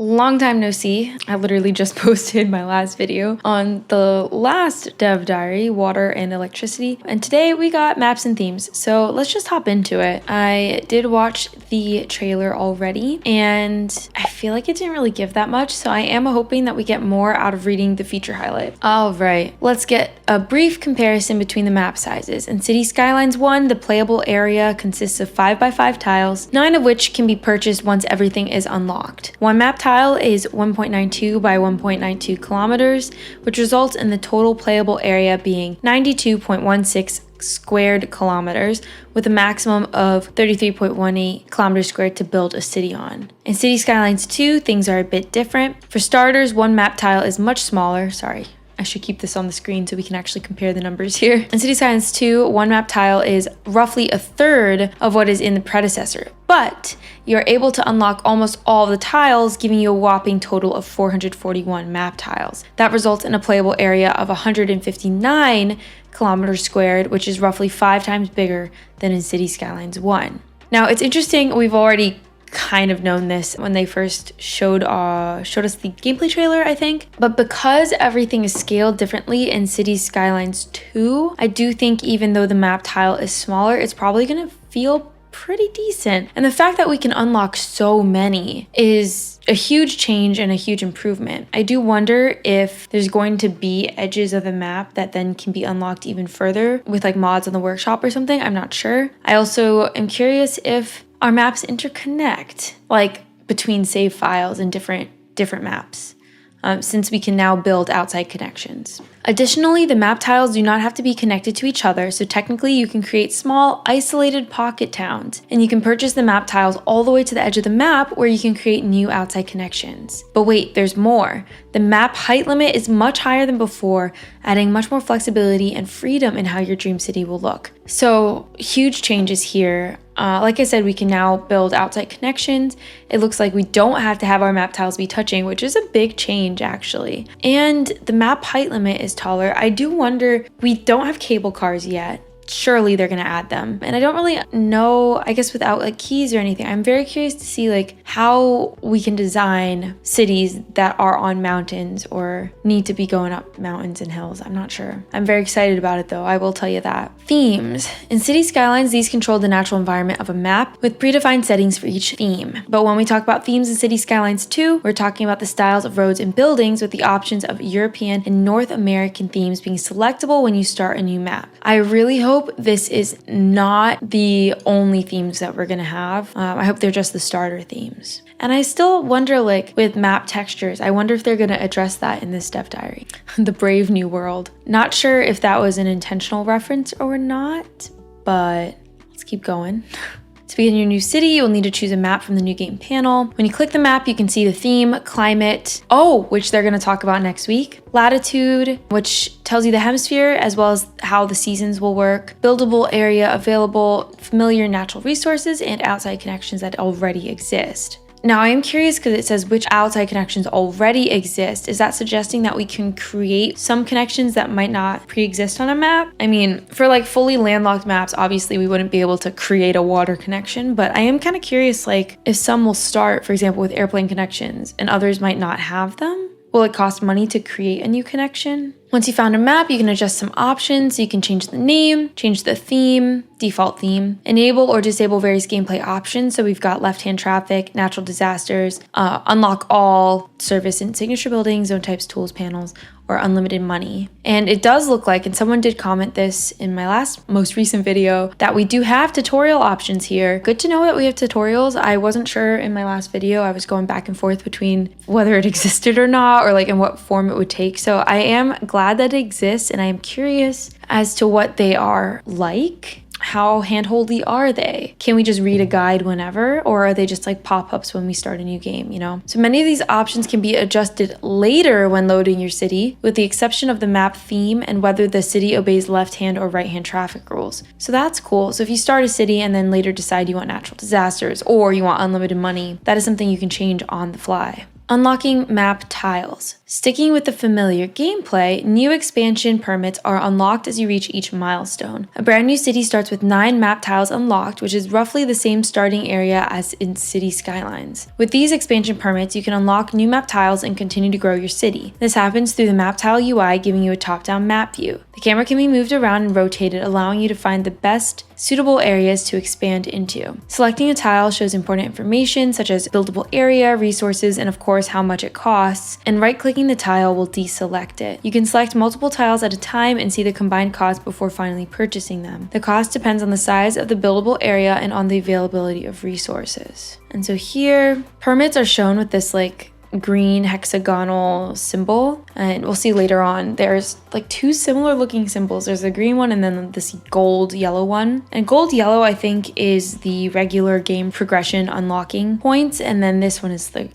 Long time no see. I literally just posted my last video on the last dev diary, water and electricity. And today we got maps and themes. So let's just hop into it. I did watch the trailer already and I feel like it didn't really give that much. So I am hoping that we get more out of reading the feature highlight. All right, let's get a brief comparison between the map sizes. In City Skylines 1, the playable area consists of 5x5 tiles, 9 of which can be purchased once everything is unlocked. One map tile is 1.92 by 1.92 kilometers, which results in the total playable area being 92.16 squared kilometers, with a maximum of 33.18 kilometers squared to build a city on. In City Skylines 2, things are a bit different. For starters, one map tile is much smaller. Sorry, I should keep this on the screen so we can actually compare the numbers here. In City Skylines 2, one map tile is roughly a third of what is in the predecessor, but you're able to unlock almost all the tiles, giving you a whopping total of 441 map tiles. That results in a playable area of 159 kilometers squared, which is roughly 5 times bigger than in City Skylines 1. Now, it's interesting, we've already kind of known this when they first showed us the gameplay trailer, I think. But because everything is scaled differently in City Skylines 2, I do think even though the map tile is smaller, it's probably going to feel pretty decent. And the fact that we can unlock so many is a huge change and a huge improvement. I do wonder if there's going to be edges of the map that then can be unlocked even further with like mods on the workshop or something. I'm not sure. I also am curious if our maps interconnect, like between save files and different maps, since we can now build outside connections. Additionally, the map tiles do not have to be connected to each other, so technically you can create small, isolated pocket towns, and you can purchase the map tiles all the way to the edge of the map where you can create new outside connections. But wait, there's more. The map height limit is much higher than before, adding much more flexibility and freedom in how your dream city will look. So, huge changes here. Like I said, we can now build outside connections. It looks like we don't have to have our map tiles be touching, which is a big change actually. And the map height limit is taller. I do wonder, we don't have cable cars yet. Surely they're gonna add them. And I don't really know, I guess without like keys or anything, I'm very curious to see like how we can design cities that are on mountains or need to be going up mountains and hills. I'm not sure. I'm very excited about it though, I will tell you that. Themes. In City Skylines, these control the natural environment of a map with predefined settings for each theme. But when we talk about themes in City Skylines 2, we're talking about the styles of roads and buildings with the options of European and North American themes being selectable when you start a new map. I really hope this is not the only themes that we're gonna have. I hope they're just the starter themes. And I still wonder, like with map textures, I wonder if they're gonna address that in this dev diary. The Brave New World. Not sure if that was an intentional reference or not, but let's keep going. To begin your new city, you'll need to choose a map from the new game panel. When you click the map, you can see the theme, climate, which they're gonna talk about next week, latitude, which tells you the hemisphere, as well as how the seasons will work, buildable area available, familiar natural resources, and outside connections that already exist. Now, I am curious because it says which outside connections already exist. Is that suggesting that we can create some connections that might not pre-exist on a map? I mean, for like fully landlocked maps, obviously we wouldn't be able to create a water connection, but I am kind of curious, like if some will start, for example, with airplane connections and others might not have them. Will it cost money to create a new connection? Once you found a map, you can adjust some options. So you can change the name, change the theme, default theme, enable or disable various gameplay options. So we've got left-hand traffic, natural disasters, unlock all, service and signature buildings, zone types, tools, panels, or unlimited money. And it does look like, and someone did comment this in my most recent video, that we do have tutorial options here. Good to know that we have tutorials. I wasn't sure in my last video. I was going back and forth between whether it existed or not, or like in what form it would take. So I am glad that it exists, and I am curious as to what they are like. How handholdy are they? Can we just read a guide whenever, or are they just like pop-ups when we start a new game, you know? So many of these options can be adjusted later when loading your city, with the exception of the map theme and whether the city obeys left-hand or right-hand traffic rules. So that's cool. So if you start a city and then later decide you want natural disasters or you want unlimited money, that is something you can change on the fly. Unlocking map tiles. Sticking with the familiar gameplay, new expansion permits are unlocked as you reach each milestone. A brand new city starts with 9 map tiles unlocked, which is roughly the same starting area as in City Skylines. With these expansion permits, you can unlock new map tiles and continue to grow your city. This happens through the map tile UI, giving you a top-down map view. The camera can be moved around and rotated, allowing you to find the best suitable areas to expand into. Selecting a tile shows important information such as buildable area, resources, and of course how much it costs, and right-clicking the tile will deselect it. You can select multiple tiles at a time and see the combined cost before finally purchasing them. The cost depends on the size of the buildable area and on the availability of resources. And so here, permits are shown with this green hexagonal symbol, and we'll see later on there's 2 similar looking symbols. There's a green one and then this gold yellow one, and gold yellow I think is the regular game progression unlocking points, and then this one is the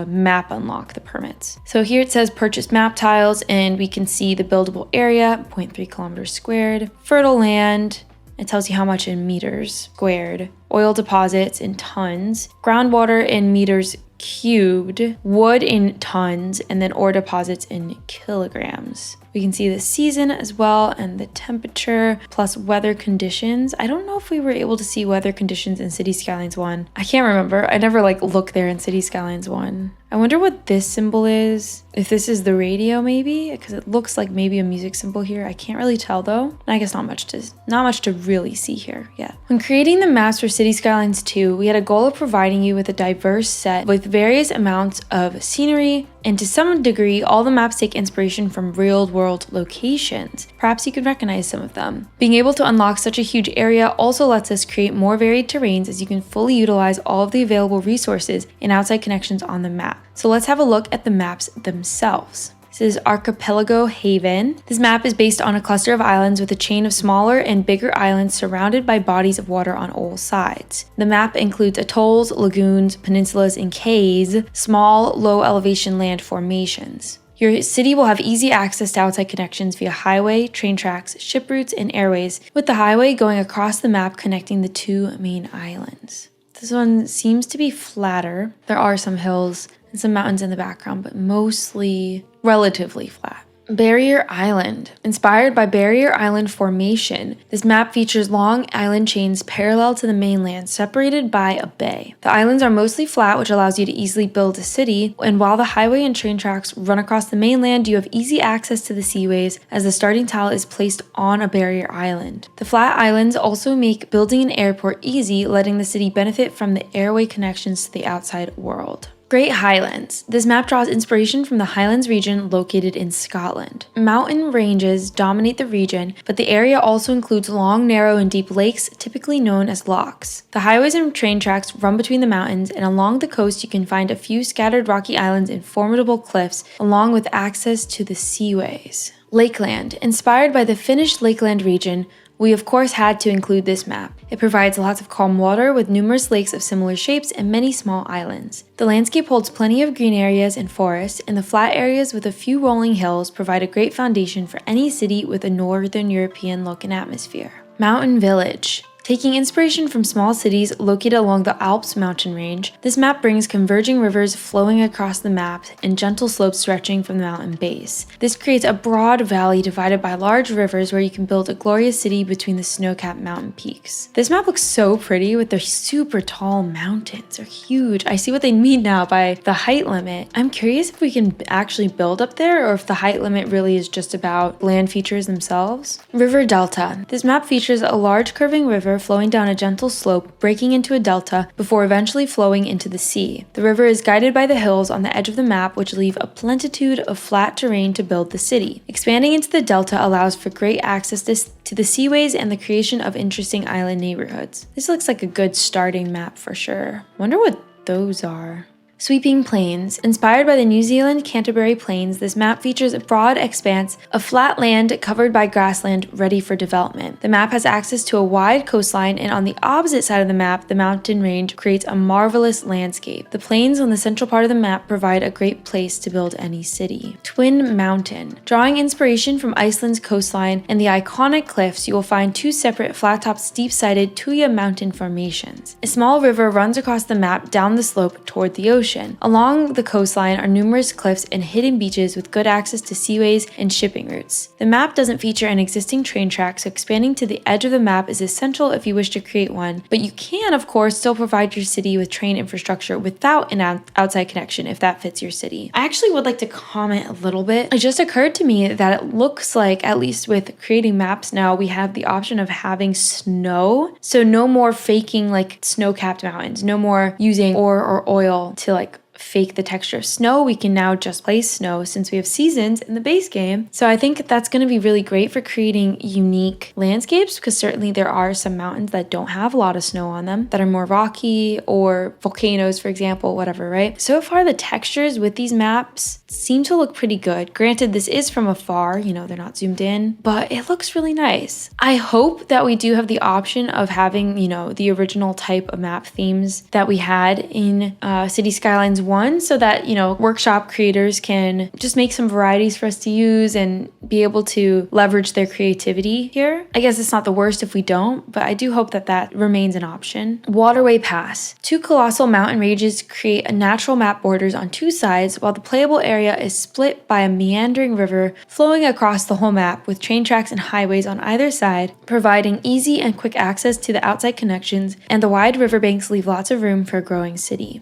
map unlock, the permits. So here it says purchase map tiles, and we can see the buildable area, 0.3 kilometers squared, fertile land, it tells you how much in meters squared, oil deposits in tons, groundwater in meters cubed, wood in tons, and then ore deposits in kilograms. We can see the season as well and the temperature plus weather conditions. I don't know if we were able to see weather conditions in City Skylines 1. I can't remember. I never looked there in City Skylines 1. I wonder what this symbol is. If this is the radio maybe, because it looks like maybe a music symbol here. I can't really tell though. And I guess not much to really see here yet. When creating the maps for City Skylines 2, we had a goal of providing you with a diverse set with various amounts of scenery, and to some degree, all the maps take inspiration from real-world locations. Perhaps you could recognize some of them. Being able to unlock such a huge area also lets us create more varied terrains, as you can fully utilize all of the available resources and outside connections on the map. So let's have a look at the maps themselves. This is Archipelago Haven. This map is based on a cluster of islands with a chain of smaller and bigger islands surrounded by bodies of water on all sides. The map includes atolls, lagoons, peninsulas, and cays, small, low elevation land formations. Your city will have easy access to outside connections via highway, train tracks, ship routes, and airways, with the highway going across the map connecting the 2 main islands. This one seems to be flatter. There are some hills and some mountains in the background, but mostly relatively flat. Barrier Island. Inspired by Barrier Island formation, this map features long island chains parallel to the mainland, separated by a bay. The islands are mostly flat, which allows you to easily build a city, and while the highway and train tracks run across the mainland, you have easy access to the seaways as the starting tile is placed on a barrier island. The flat islands also make building an airport easy, letting the city benefit from the airway connections to the outside world. Great Highlands. This map draws inspiration from the Highlands region located in Scotland. Mountain ranges dominate the region, but the area also includes long, narrow, and deep lakes, typically known as lochs. The highways and train tracks run between the mountains, and along the coast you can find a few scattered rocky islands and formidable cliffs, along with access to the seaways. Lakeland. Inspired by the Finnish Lakeland region, we of course had to include this map. It provides lots of calm water with numerous lakes of similar shapes and many small islands. The landscape holds plenty of green areas and forests, and the flat areas with a few rolling hills provide a great foundation for any city with a Northern European look and atmosphere. Mountain Village. Taking inspiration from small cities located along the Alps mountain range, this map brings converging rivers flowing across the map and gentle slopes stretching from the mountain base. This creates a broad valley divided by large rivers where you can build a glorious city between the snow-capped mountain peaks. This map looks so pretty with their super tall mountains. They're huge. I see what they mean now by the height limit. I'm curious if we can actually build up there, or if the height limit really is just about land features themselves. River Delta. This map features a large curving river flowing down a gentle slope, breaking into a delta before eventually flowing into the sea. The river is guided by the hills on the edge of the map, which leave a plenitude of flat terrain to build the city. Expanding into the delta allows for great access to the seaways and the creation of interesting island neighborhoods. This looks like a good starting map for sure. Wonder what those are. Sweeping Plains. Inspired by the New Zealand Canterbury Plains, this map features a broad expanse of flat land covered by grassland ready for development. The map has access to a wide coastline, and on the opposite side of the map, the mountain range creates a marvelous landscape. The plains on the central part of the map provide a great place to build any city. Twin Mountain. Drawing inspiration from Iceland's coastline and the iconic cliffs, you will find 2 separate flat-top steep-sided Tuya mountain formations. A small river runs across the map down the slope toward the ocean. ocean. Along the coastline are numerous cliffs and hidden beaches with good access to seaways and shipping routes. The map doesn't feature an existing train track, so expanding to the edge of the map is essential if you wish to create one, but you can, of course, still provide your city with train infrastructure without an outside connection if that fits your city. I actually would like to comment a little bit. It just occurred to me that it looks like, at least with creating maps now, we have the option of having snow. So no more faking like snow-capped mountains, no more using ore or oil to like fake the texture of snow. We can now just place snow since we have seasons in the base game. So I think that's going to be really great for creating unique landscapes, because certainly there are some mountains that don't have a lot of snow on them, that are more rocky, or volcanoes, for example, whatever, right? So far, the textures with these maps seem to look pretty good. Granted, this is from afar, you know, they're not zoomed in, but it looks really nice. I hope that we do have the option of having, you know, the original type of map themes that we had in City Skylines 1, so that, you know, workshop creators can just make some varieties for us to use and be able to leverage their creativity here. I guess it's not the worst if we don't, but I do hope that that remains an option. Waterway Pass. Two colossal mountain ranges create a natural map borders on two sides, while the playable area is split by a meandering river flowing across the whole map with train tracks and highways on either side, providing easy and quick access to the outside connections, and the wide riverbanks leave lots of room for a growing city.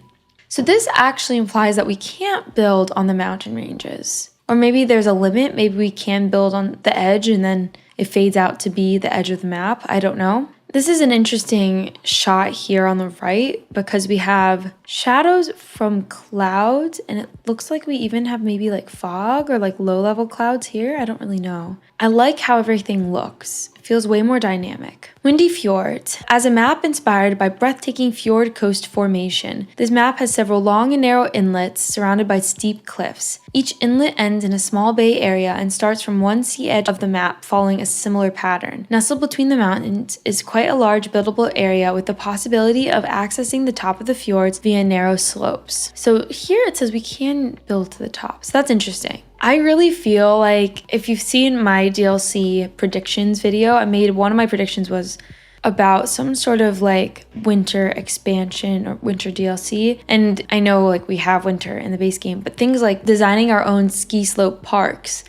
So this actually implies that we can't build on the mountain ranges. Or maybe there's a limit. Maybe we can build on the edge and then it fades out to be the edge of the map. I don't know. This is an interesting shot here on the right because we have shadows from clouds, and it looks like we even have maybe like fog or like low level clouds here. I don't really know. I like how everything looks. It feels way more dynamic. Windy Fjords. As a map inspired by breathtaking fjord coast formation, this map has several long and narrow inlets surrounded by steep cliffs. Each inlet ends in a small bay area and starts from one sea edge of the map, following a similar pattern. Nestled between the mountains is quite a large buildable area with the possibility of accessing the top of the fjords via narrow slopes. So here it says we can build to the top. So that's interesting. I really feel like if you've seen my DLC predictions video, I made one of my predictions was about some sort of like winter expansion or winter DLC. And I know like we have winter in the base game, but things like designing our own ski slope parks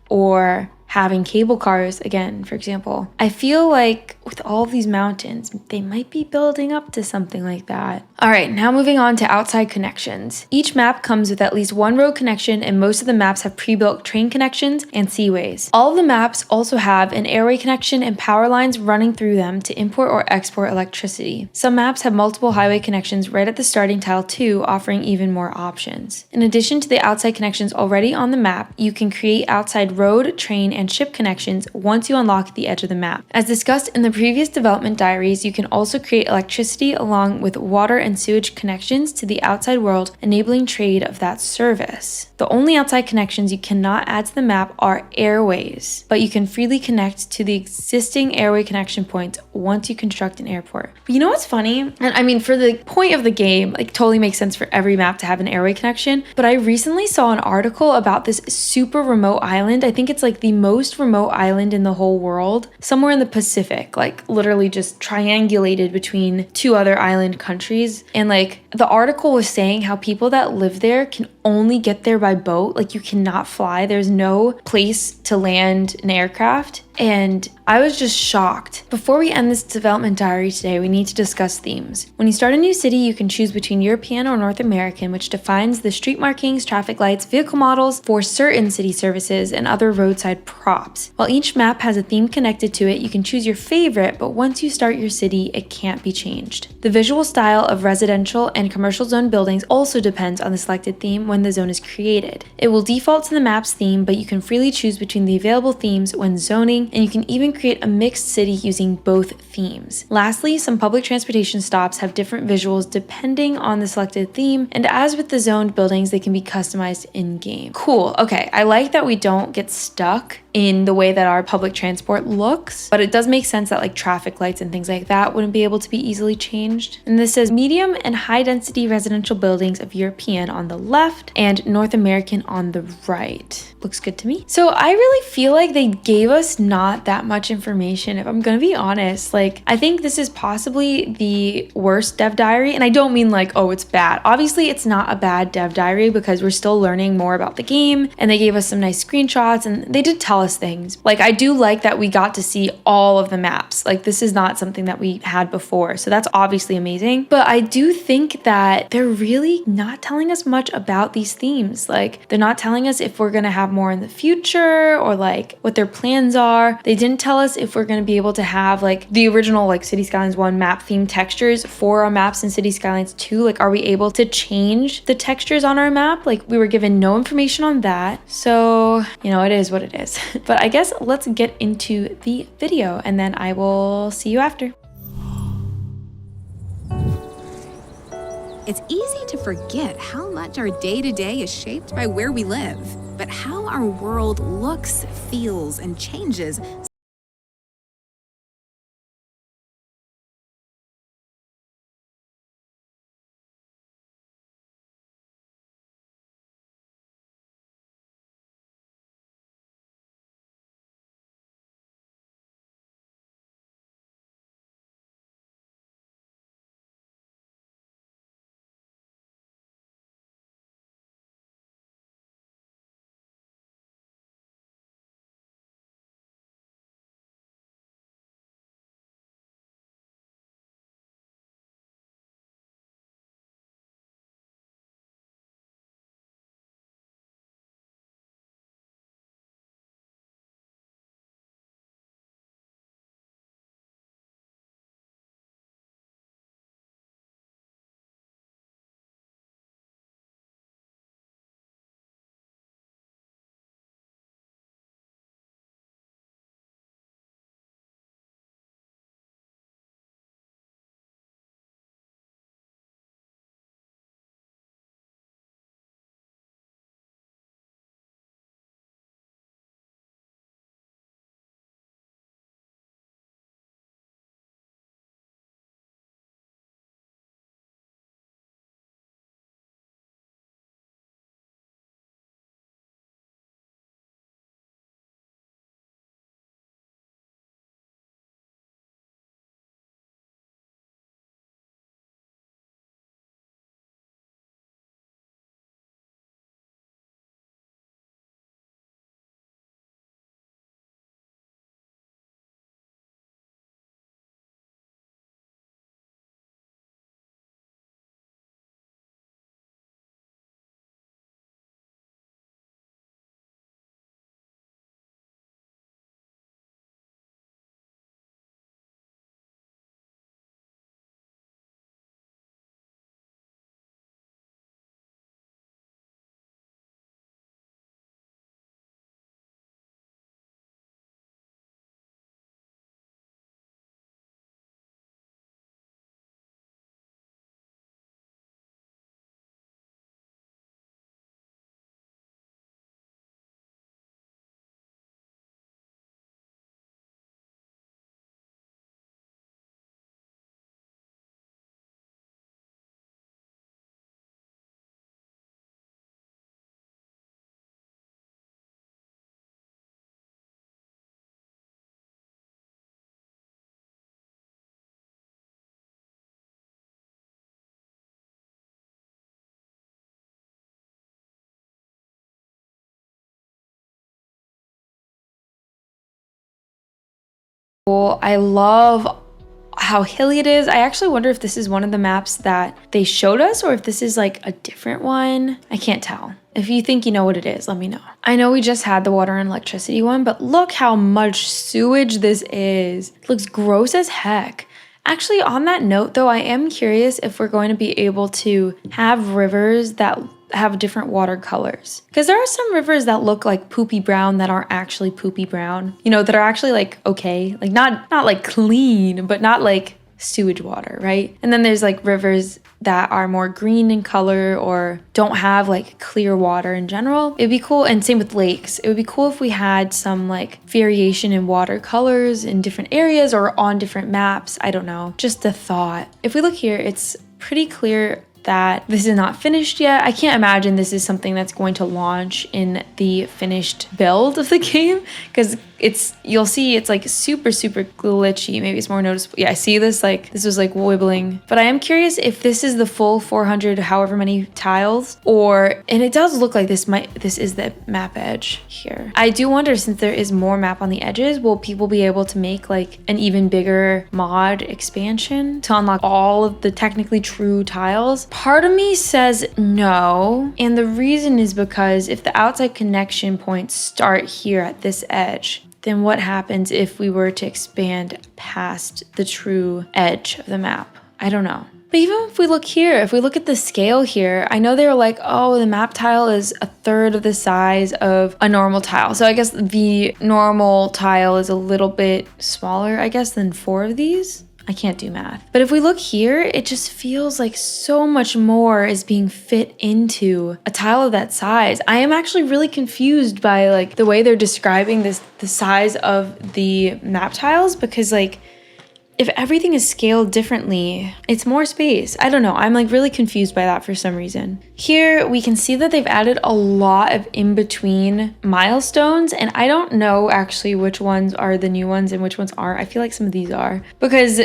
or having cable cars again, for example. I feel like with all of these mountains, they might be building up to something like that. All right, now moving on to outside connections. Each map comes with at least one road connection, and most of the maps have pre-built train connections and seaways. All of the maps also have an airway connection and power lines running through them to import or export electricity. Some maps have multiple highway connections right at the starting tile too, offering even more options. In addition to the outside connections already on the map, you can create outside road, train, and ship connections once you unlock the edge of the map. As discussed in the previous development diaries, you can also create electricity along with water and sewage connections to the outside world, enabling trade of that service. The only outside connections you cannot add to the map are airways, but you can freely connect to the existing airway connection points once you construct an airport. But you know what's funny? And I mean, for the point of the game, like totally makes sense for every map to have an airway connection, but I recently saw an article about this super remote island. I think it's like the most remote island in the whole world, somewhere in the Pacific, like literally just triangulated between two other island countries. And like the article was saying how people that live there can only get there by boat. Like you cannot fly. There's no place to land an aircraft. And I was just shocked. Before we end this development diary today, we need to discuss themes. When you start a new city, you can choose between European or North American, which defines the street markings, traffic lights, vehicle models for certain city services, and other roadside props. While each map has a theme connected to it, you can choose your favorite, but once you start your city, it can't be changed. The visual style of residential and commercial zone buildings also depends on the selected theme when the zone is created. It will default to the map's theme, but you can freely choose between the available themes when zoning, and you can even create a mixed city using both themes. Lastly, some public transportation stops have different visuals depending on the selected theme, and as with the zoned buildings, they can be customized in-game. Cool, okay, I like that we don't get stuck in the way that our public transport looks, but it does make sense that like traffic lights and things like that wouldn't be able to be easily changed. And this says medium and high density residential buildings of European on the left and North American on the right. Looks good to me. So I really feel like they gave us not not that much information, if I'm gonna be honest. Like, I think this is possibly the worst dev diary, and I don't mean like, oh, it's bad. Obviously, it's not a bad dev diary because we're still learning more about the game, and they gave us some nice screenshots, and they did tell us things. Like, I do like that we got to see all of the maps. Like, this is not something that we had before, so that's obviously amazing. But I do think that they're really not telling us much about these themes. Like, they're not telling us if we're gonna have more in the future or like what their plans are. They didn't tell us if we're gonna be able to have like the original like City Skylines 1 map theme textures for our maps in City Skylines 2. Like, are we able to change the textures on our map? Like, we were given no information on that. So, you know, it is what it is. But I guess let's get into the video and then I will see you after. It's easy to forget how much our day-to-day is shaped by where we live, but how our world looks, feels, and changes. I love how hilly it is. I actually wonder if this is one of the maps that they showed us or if this is like a different one. I can't tell. If you think you know what it is, let me know. I know we just had the water and electricity one, but look how much sewage this is. It looks gross as heck. Actually, on that note though, I am curious if we're going to be able to have rivers that have different water colors. Because there are some rivers that look like poopy brown that aren't actually poopy brown. You know, that are actually like okay, like not like clean, but not like sewage water, right? And then there's like rivers that are more green in color or don't have like clear water in general. It'd be cool, and same with lakes. It would be cool if we had some like variation in water colors in different areas or on different maps. I don't know, just a thought. If we look here, it's pretty clear that this is not finished yet. I can't imagine this is something that's going to launch in the finished build of the game because you'll see it's like super, super glitchy. Maybe it's more noticeable. Yeah, I see this, like, this was like wibbling. But I am curious if this is the full 400, however many tiles, and it does look like this is the map edge here. I do wonder, since there is more map on the edges, will people be able to make like an even bigger mod expansion to unlock all of the technically true tiles? Part of me says no. And the reason is because if the outside connection points start here at this edge, then what happens if we were to expand past the true edge of the map? I don't know. But even if we look here, if we look at the scale here, I know they were like, oh, the map tile is a third of the size of a normal tile. So I guess the normal tile is a little bit smaller, I guess, than 4 of these. I can't do math. But if we look here, it just feels like so much more is being fit into a tile of that size. I am actually really confused by like the way they're describing the size of the map tiles, because like, if everything is scaled differently, it's more space. I don't know. I'm like really confused by that for some reason. Here we can see that they've added a lot of in-between milestones, and I don't know actually which ones are the new ones and which ones aren't. I feel like some of these are, because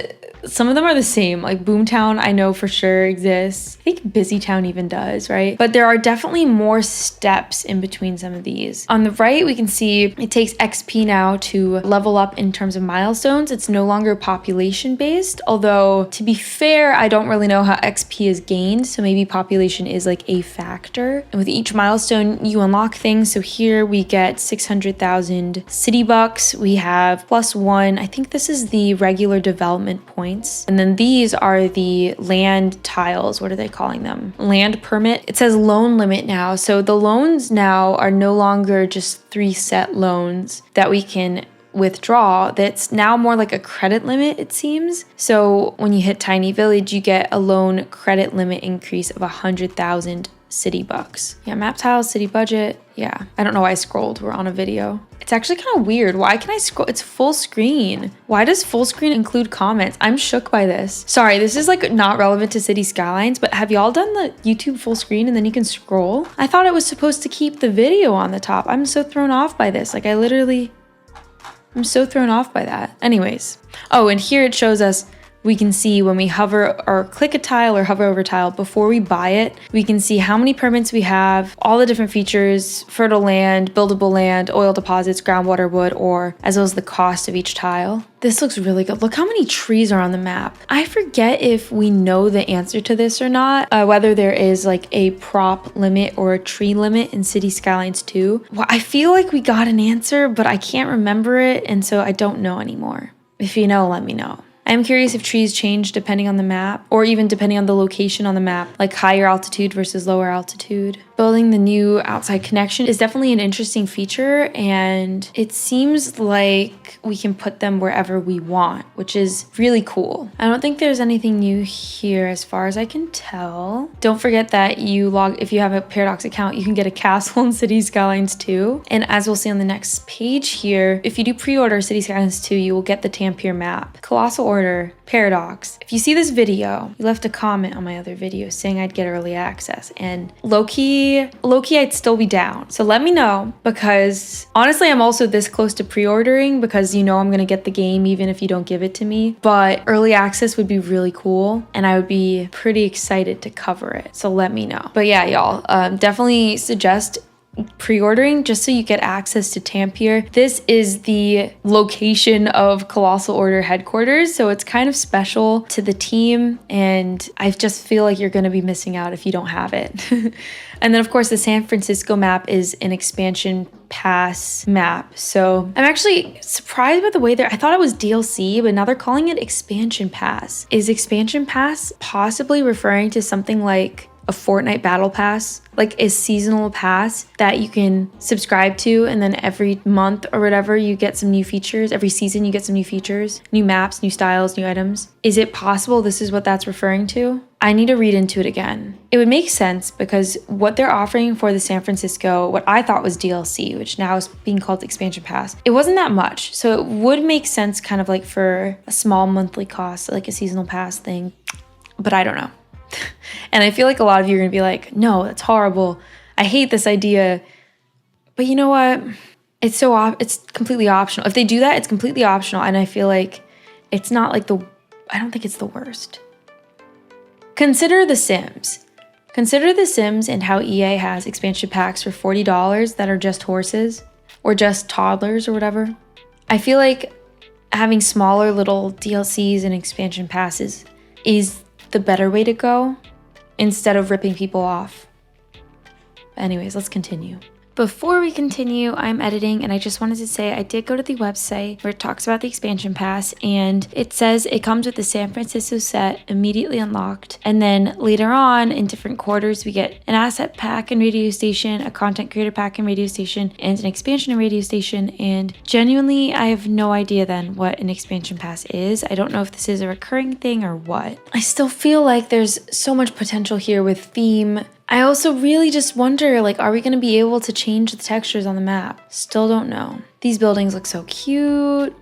some of them are the same. Like Boomtown, I know for sure exists. I think Busytown even does, right? But there are definitely more steps in between some of these. On the right, we can see it takes XP now to level up in terms of milestones. It's no longer population based, although to be fair, I don't really know how XP is gained. So maybe population is like a factor. And with each milestone, you unlock things. So here we get 600,000 city bucks. We have +1. I think this is the regular development point. And then these are the land tiles. What are they calling them? Land permit. It says loan limit now. So the loans now are no longer just 3 set loans that we can withdraw. That's now more like a credit limit, it seems. So when you hit Tiny Village, you get a loan credit limit increase of 100,000 city bucks. Yeah, map tiles, city budget. Yeah, I don't know why I scrolled. We're on a video. It's actually kind of weird. Why can I scroll? It's full screen. Why does full screen include comments? I'm shook by this. Sorry, this is like not relevant to City Skylines, but have y'all done the YouTube full screen and then you can scroll? I thought it was supposed to keep the video on the top. I'm so thrown off by this. Like I'm so thrown off by that. Anyways. Oh, and here it shows us, we can see when we hover or click a tile or hover over a tile before we buy it, we can see how many permits we have, all the different features, fertile land, buildable land, oil deposits, groundwater, wood, ore, as well as the cost of each tile. This looks really good. Look how many trees are on the map. I forget if we know the answer to this or not, whether there is like a prop limit or a tree limit in City Skylines 2. Well, I feel like we got an answer, but I can't remember it, and so I don't know anymore. If you know, let me know. I'm curious if trees change depending on the map, or even depending on the location on the map, like higher altitude versus lower altitude. Building the new outside connection is definitely an interesting feature, and it seems like we can put them wherever we want, which is really cool. I don't think there's anything new here as far as I can tell. Don't forget that if you have a Paradox account, you can get a castle in City Skylines 2. And as we'll see on the next page here, if you do pre-order City Skylines 2, you will get the Tampere map. Colossal Order, Paradox. If you see this video, you left a comment on my other video saying I'd get early access, and low-key I'd still be down. So let me know, because honestly, I'm also this close to pre-ordering because I'm gonna get the game even if you don't give it to me. But early access would be really cool, and I would be pretty excited to cover it. So let me know. But yeah, y'all, definitely suggest pre-ordering just so you get access to Tampere. This is the location of Colossal Order headquarters, so it's kind of special to the team, and I just feel like you're going to be missing out if you don't have it. And then of course the San Francisco map is an expansion pass map, so I'm actually surprised by the way I thought it was DLC, but now they're calling it expansion pass. Is expansion pass possibly referring to something like a Fortnite battle pass, like a seasonal pass that you can subscribe to, and then every month or whatever you get some new features? Every season you get some new features, new maps, new styles, new items. Is it possible this is what that's referring to? I need to read into it again. It would make sense because what they're offering for the San Francisco, what I thought was DLC, which now is being called expansion pass, it wasn't that much. So it would make sense kind of like for a small monthly cost, like a seasonal pass thing, but I don't know. And I feel like a lot of you are going to be like, no, that's horrible. I hate this idea. But you know what? It's it's completely optional. If they do that, it's completely optional. And I feel like it's not like I don't think it's the worst. Consider The Sims. Consider The Sims and how EA has expansion packs for $40 that are just horses or just toddlers or whatever. I feel like having smaller little DLCs and expansion passes is the better way to go instead of ripping people off. Anyways, let's continue. Before we continue, I'm editing and I just wanted to say I did go to the website where it talks about the expansion pass and it says it comes with the San Francisco set immediately unlocked. And then later on in different quarters, we get an asset pack and radio station, a content creator pack and radio station, and an expansion and radio station. And genuinely, I have no idea then what an expansion pass is. I don't know if this is a recurring thing or what. I still feel like there's so much potential here with theme. I also really just wonder, like, are we going to be able to change the textures on the map? Still don't know. These buildings look so cute.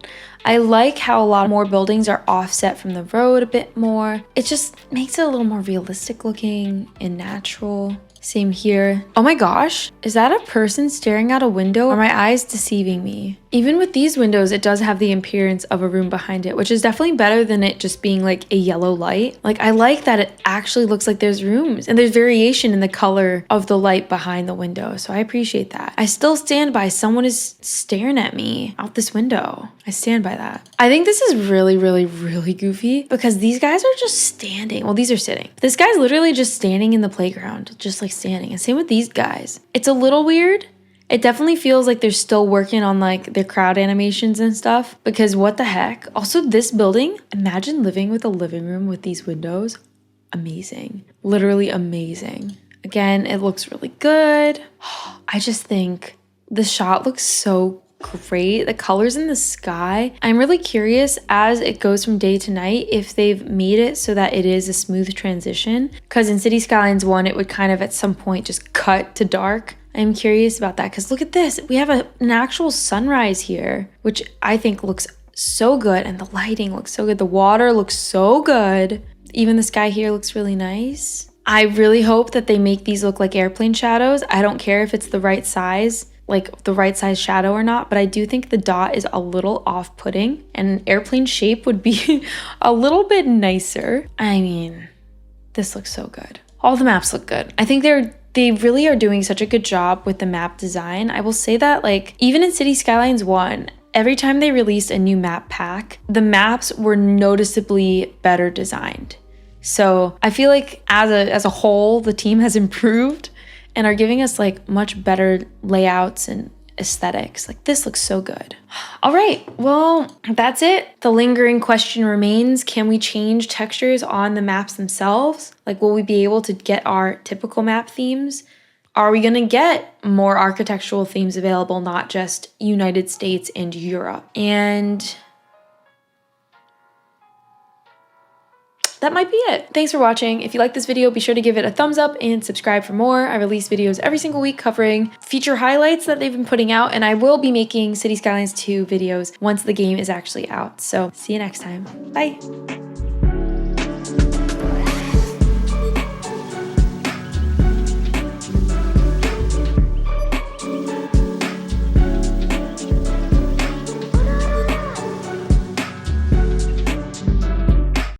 I like how a lot more buildings are offset from the road a bit more. It just makes it a little more realistic looking and natural. Same here. Oh my gosh, is that a person staring out a window? Are my eyes deceiving me? Even with these windows, it does have the appearance of a room behind it, which is definitely better than it just being like a yellow light. Like, I like that it actually looks like there's rooms and there's variation in the color of the light behind the window. So I appreciate that. I still stand by someone is staring at me out this window. I stand by that. I think this is really, really, really goofy because these guys are just standing. Well, these are sitting. This guy's literally just standing in the playground, just like standing. And same with these guys. It's a little weird. It definitely feels like they're still working on like their crowd animations and stuff because what the heck? Also, this building, imagine living with a living room with these windows. Amazing. Literally amazing. Again, it looks really good. I just think the shot looks so great. The colors in the sky. I'm really curious as it goes from day to night if they've made it so that it is a smooth transition. Because in City Skylines 1, it would kind of at some point just cut to dark. I'm curious about that because look at this. We have an actual sunrise here, which I think looks so good. And the lighting looks so good. The water looks so good. Even the sky here looks really nice. I really hope that they make these look like airplane shadows. I don't care if it's the right size, like the right size shadow or not, but I do think the dot is a little off-putting and an airplane shape would be a little bit nicer. I mean, this looks so good. All the maps look good. I think they really are doing such a good job with the map design. I will say that, like, even in City Skylines 1, every time they released a new map pack, the maps were noticeably better designed. So I feel like as a whole, the team has improved and are giving us like much better layouts and aesthetics. Like, this looks so good. All right, well, that's it. The lingering question remains, can we change textures on the maps themselves? Like, will we be able to get our typical map themes? Are we gonna get more architectural themes available, not just United States and Europe? And that might be it. Thanks for watching. If you like this video, be sure to give it a thumbs up and subscribe for more. I release videos every single week covering feature highlights that they've been putting out, and I will be making City Skylines 2 videos once the game is actually out. So see you next time. Bye.